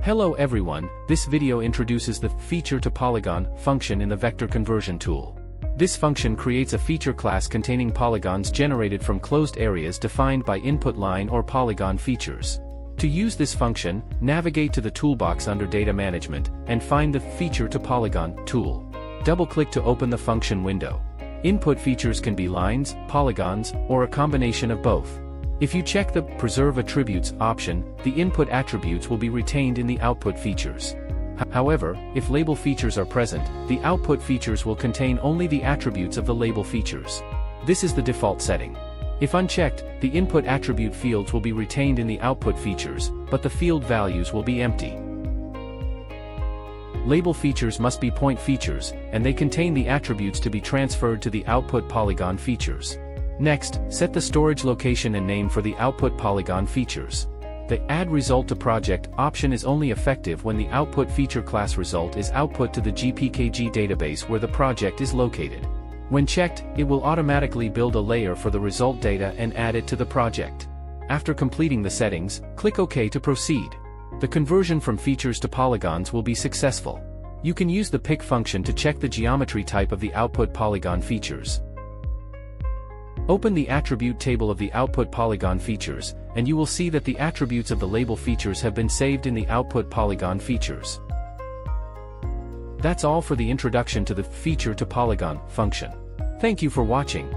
Hello everyone, this video introduces the Feature to Polygon function in the Vector Conversion tool. This function creates a feature class containing polygons generated from closed areas defined by input line or polygon features. To use this function, navigate to the toolbox under Data Management, and find the Feature to Polygon tool. Double-click to open the function window. Input features can be lines, polygons, or a combination of both. If you check the Preserve Attributes option, the input attributes will be retained in the output features. However, if label features are present, the output features will contain only the attributes of the label features. This is the default setting. If unchecked, the input attribute fields will be retained in the output features, but the field values will be empty. Label features must be point features, and they contain the attributes to be transferred to the output polygon features. Next, set the storage location and name for the output polygon features. The Add Result to Project option is only effective when the output feature class result is output to the GPKG database where the project is located. When checked, it will automatically build a layer for the result data and add it to the project. After completing the settings, click OK to proceed. The conversion from features to polygons will be successful. You can use the pick function to check the geometry type of the output polygon features. Open the attribute table of the output polygon features, and you will see that the attributes of the label features have been saved in the output polygon features. That's all for the introduction to the Feature to Polygon function. Thank you for watching.